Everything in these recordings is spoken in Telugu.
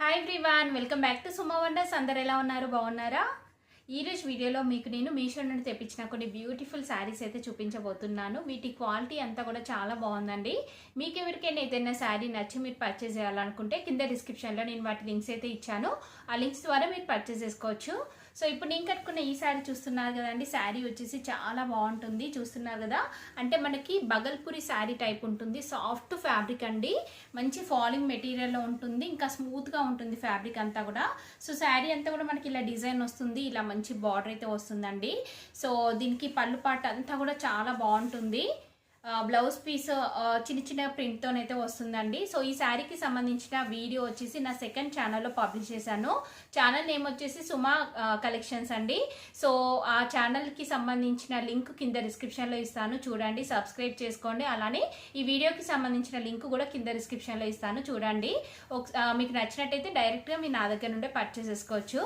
Hi everyone, welcome back to Suma wonders. అందరు ఎలా ఉన్నారు? బాగున్నారా? ఈరోజు వీడియోలో మీకు నేను మీషో నుండి తెప్పించిన కొన్ని బ్యూటిఫుల్ శారీస్ అయితే చూపించబోతున్నాను. వీటి క్వాలిటీ అంతా కూడా చాలా బాగుందండి. మీకు ఎవరికైనా ఏదైనా శారీ నచ్చి మీరు పర్చేస్ చేయాలనుకుంటే కింద డిస్క్రిప్షన్లో నేను వాటి లింక్స్ అయితే ఇచ్చాను. ఆ లింక్స్ ద్వారా మీరు పర్చేస్ చేసుకోవచ్చు. సో ఇప్పుడు నేను కట్టుకున్న ఈ శారీ చూస్తున్నారు కదండి. శారీ వచ్చేసి చాలా బాగుంటుంది. చూస్తున్నారు కదా, అంటే మనకి బగల్పూరి శారీ టైప్ ఉంటుంది. సాఫ్ట్ ఫ్యాబ్రిక్ అండి, మంచి ఫాలింగ్ మెటీరియల్లో ఉంటుంది, ఇంకా స్మూత్గా ఉంటుంది ఫ్యాబ్రిక్ అంతా కూడా. సో శారీ అంతా కూడా మనకి ఇలా డిజైన్ వస్తుంది, ఇలా మంచి బార్డర్ అయితే వస్తుందండి. సో దీనికి పళ్ళు పాట అంతా కూడా చాలా బాగుంటుంది. బ్లౌజ్ పీస్ చిన్న చిన్న ప్రింట్తోనైతే వస్తుందండి. సో ఈ శారీకి సంబంధించిన వీడియో వచ్చేసి నా సెకండ్ ఛానల్లో పబ్లిష్ చేశాను. ఛానల్ నేమ్ వచ్చేసి సుమా కలెక్షన్స్ అండి. సో ఆ ఛానల్కి సంబంధించిన లింక్ కింద డిస్క్రిప్షన్లో ఇస్తాను, చూడండి, సబ్స్క్రైబ్ చేసుకోండి. అలానే ఈ వీడియోకి సంబంధించిన లింక్ కూడా కింద డిస్క్రిప్షన్లో ఇస్తాను, చూడండి. మీకు నచ్చినట్టయితే డైరెక్ట్గా మీరు నా దగ్గర నుండే పర్చేస్ చేసుకోవచ్చు.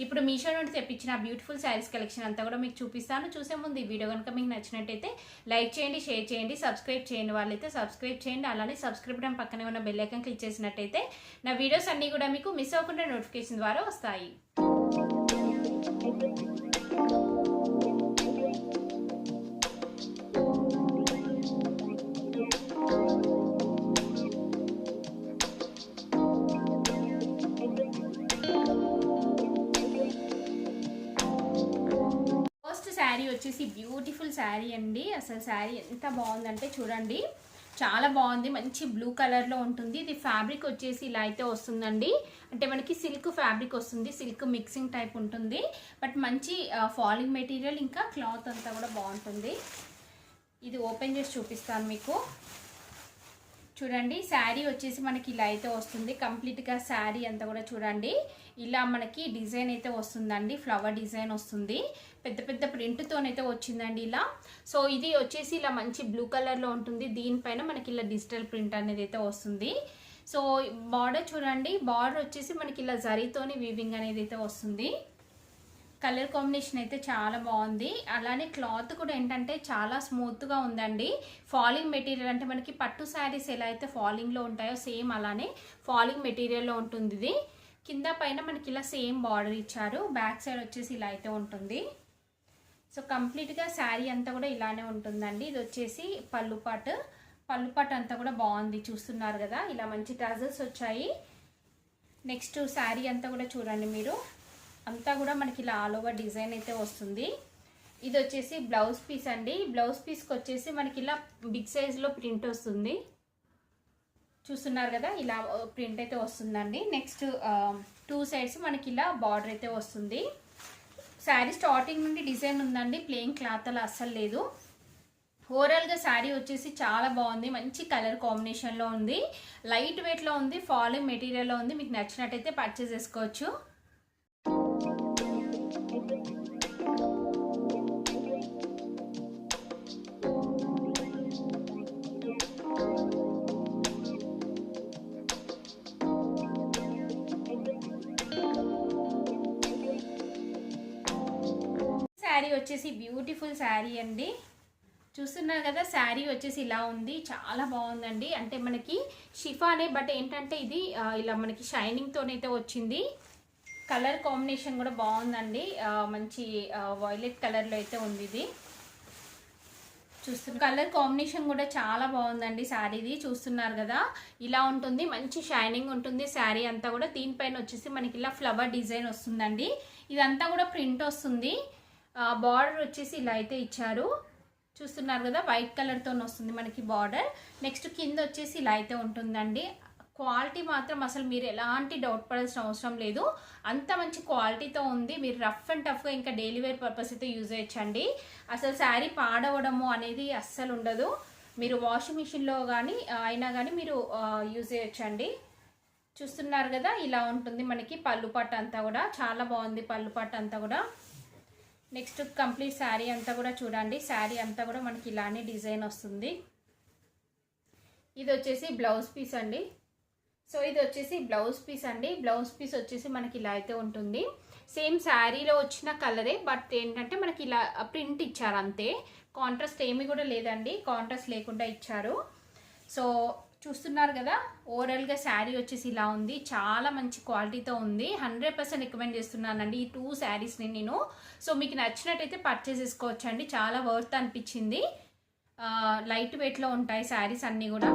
ఇప్పుడు మీషో నుండి తెప్పించిన బ్యూటిఫుల్ శారీస్ కలెక్షన్ అంతా కూడా మీకు చూపిస్తాను. చూసే ముందు ఈ వీడియో కనుక మీకు నచ్చినట్టయితే లైక్ చేయండి, షేర్ చేయండి, సబ్స్క్రైబ్ చేయండి. వాళ్ళైతే సబ్స్క్రైబ్ చేయండి. అలానే సబ్స్క్రైబ్ బటన్ పక్కనే ఉన్న బెల్ ఐకాన్ క్లిక్ చేసినట్టయితే నా వీడియోస్ అన్ని కూడా మీకు మిస్ అవ్వకుండా నోటిఫికేషన్ ద్వారా వస్తాయి. శారీ వచ్చేసి బ్యూటిఫుల్ శారీ అండి. అసలు శారీ ఎంత బాగుందంటే చూడండి, చాలా బాగుంది. మంచి బ్లూ కలర్లో ఉంటుంది. ఇది ఫ్యాబ్రిక్ వచ్చేసి ఇలా అయితే వస్తుందండి. అంటే మనకి సిల్క్ ఫ్యాబ్రిక్ వస్తుంది, సిల్క్ మిక్సింగ్ టైప్ ఉంటుంది. బట్ మంచి ఫాలింగ్ మెటీరియల్, ఇంకా క్లాత్ అంతా కూడా బాగుంటుంది. ఇది ఓపెన్ చేసి చూపిస్తాను మీకు. చూడండి, శారీ వచ్చేసి మనకి ఇలా అయితే వస్తుంది. కంప్లీట్గా శారీ అంతా కూడా చూడండి, ఇలా మనకి డిజైన్ అయితే వస్తుందండి. ఫ్లవర్ డిజైన్ వస్తుంది, పెద్ద పెద్ద ప్రింట్తోనైతే వచ్చిందండి ఇలా. సో ఇది వచ్చేసి ఇలా మంచి బ్లూ కలర్లో ఉంటుంది. దీనిపైన మనకి ఇలా డిజిటల్ ప్రింట్ అనేది అయితే వస్తుంది. సో బార్డర్ చూడండి, బార్డర్ వచ్చేసి మనకి ఇలా జరీతోని వీవింగ్ అనేది అయితే వస్తుంది. కలర్ కాంబినేషన్ అయితే చాలా బాగుంది. అలానే క్లాత్ కూడా ఏంటంటే చాలా స్మూత్గా ఉందండి. ఫాలింగ్ మెటీరియల్, అంటే మనకి పట్టు శారీస్ ఎలా అయితే ఫాలింగ్లో ఉంటాయో సేమ్ అలానే ఫాలింగ్ మెటీరియల్లో ఉంటుంది. ఇది కింద పైన మనకి ఇలా సేమ్ బార్డర్ ఇచ్చారు. బ్యాక్ సైడ్ వచ్చేసి ఇలా అయితే ఉంటుంది. సో కంప్లీట్గా శారీ అంతా కూడా ఇలానే ఉంటుందండి. ఇది వచ్చేసి పళ్ళు పాటు అంతా కూడా బాగుంది. చూస్తున్నారు కదా, ఇలా మంచి టజల్స్ వచ్చాయి. నెక్స్ట్ శారీ అంతా కూడా చూడండి మీరు, అంతా కూడా మనకి ఇలా ఆల్ ఓవర్ డిజైన్ అయితే వస్తుంది. ఇది వచ్చేసి బ్లౌజ్ పీస్ అండి. బ్లౌజ్ పీస్కి వచ్చేసి మనకి ఇలా బిగ్ సైజ్లో ప్రింట్ వస్తుంది. చూస్తున్నారు కదా, ఇలా ప్రింట్ అయితే వస్తుందండి. నెక్స్ట్ టూ సైడ్స్ మనకి ఇలా బార్డర్ అయితే వస్తుంది. శారీ స్టార్టింగ్ నుండి డిజైన్ ఉందండి, ప్లెయిన్ క్లాత్ అలా అస్సలు లేదు. ఓవరాల్గా శారీ వచ్చేసి చాలా బాగుంది. మంచి కలర్ కాంబినేషన్లో ఉంది, లైట్ వెయిట్లో ఉంది, ఫాలింగ్ మెటీరియల్లో ఉంది. మీకు నచ్చినట్టయితే పర్చేస్ చేసుకోవచ్చు. శారీ వచ్చేసి బ్యూటిఫుల్ శారీ అండి. చూస్తున్నారు కదా, శారీ వచ్చేసి ఇలా ఉంది, చాలా బాగుందండి. అంటే మనకి షిఫానే, బట్ ఏంటంటే ఇది ఇలా మనకి షైనింగ్తోనైతే వచ్చింది. కలర్ కాంబినేషన్ కూడా బాగుందండి, మంచి వైలెట్ కలర్లో అయితే ఉంది. ఇది కలర్ కాంబినేషన్ కూడా చాలా బాగుందండి శారీది. చూస్తున్నారు కదా, ఇలా ఉంటుంది, మంచి షైనింగ్ ఉంటుంది శారీ అంతా కూడా. దీనిపైన వచ్చేసి మనకి ఇలా ఫ్లవర్ డిజైన్ వస్తుందండి. ఇదంతా కూడా ప్రింట్ వస్తుంది. బార్డర్ వచ్చేసి ఇలా అయితే ఇచ్చారు. చూస్తున్నారు కదా, వైట్ కలర్తో వస్తుంది మనకి బార్డర్. నెక్స్ట్ కింద వచ్చేసి ఇలా అయితే ఉంటుందండి. క్వాలిటీ మాత్రం అసలు మీరు ఎలాంటి డౌట్ పడాల్సిన అవసరం లేదు, అంత మంచి క్వాలిటీతో ఉంది. మీరు రఫ్ అండ్ టఫ్గా ఇంకా డైలీ వేర్ పర్పస్ అయితే యూజ్ చేయొచ్చండి. అసలు శారీ పాడవడము అనేది అస్సలు ఉండదు. మీరు వాషింగ్ మిషన్లో కానీ అయినా కానీ మీరు యూజ్ చేయొచ్చండి. చూస్తున్నారు కదా, ఇలా ఉంటుంది మనకి పళ్ళు పాటు అంతా కూడా. చాలా బాగుంది పళ్ళు పాటు అంతా కూడా. నెక్స్ట్ కంప్లీట్ శారీ అంతా కూడా చూడండి, శారీ అంతా కూడా మనకి ఇలానే డిజైన్ వస్తుంది. ఇది వచ్చేసి బ్లౌజ్ పీస్ అండి. సో ఇది వచ్చేసి బ్లౌజ్ పీస్ అండి. బ్లౌజ్ పీస్ వచ్చేసి మనకి ఇలా అయితే ఉంటుంది. సేమ్ శారీలో వచ్చిన కలరే, బట్ ఏంటంటే మనకి ఇలా ప్రింట్ ఇచ్చారు అంతే. కాంట్రాస్ట్ ఏమీ కూడా లేదండి, కాంట్రాస్ట్ లేకుండా ఇచ్చారు. సో చూస్తున్నారు కదా, ఓవరాల్గా శారీ వచ్చేసి ఇలా ఉంది. చాలా మంచి క్వాలిటీతో ఉంది. 100% రికమెండ్ చేస్తున్నానండి ఈ 2 శారీస్ని నేను. సో మీకు నచ్చినట్టయితే పర్చేస్ చేసుకోవచ్చండి. చాలా వర్త్ అనిపించింది. లైట్ వెయిట్లో ఉంటాయి శారీస్ అన్నీ కూడా.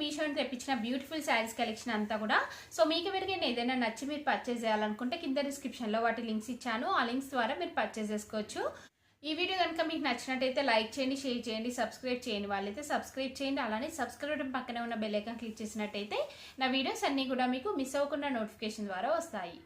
మీషో తెప్పించిన బ్యూటిఫుల్ శారీస్ కలెక్షన్ అంతా కూడా. సో మీకు ఎవరికైనా ఏదైనా నచ్చి మీరు పర్చేస్ చేయాలనుకుంటే కింద డిస్క్రిప్షన్లో వాటి లింక్స్ ఇచ్చాను. ఆ లింక్స్ ద్వారా మీరు పర్చేస్ చేసుకోవచ్చు. ఈ వీడియో కనుక మీకు నచ్చినట్టయితే లైక్ చేయండి, షేర్ చేయండి, సబ్స్క్రైబ్ చేయండి వాళ్ళైతే సబ్స్క్రైబ్ చేయండి. అలానే సబ్స్క్రైబ్ పక్కనే ఉన్న బెల్ ఐకాన్ క్లిక్ చేసినట్టయితే నా వీడియోస్ అన్నీ కూడా మీకు మిస్ అవ్వకుండా నోటిఫికేషన్ ద్వారా వస్తాయి.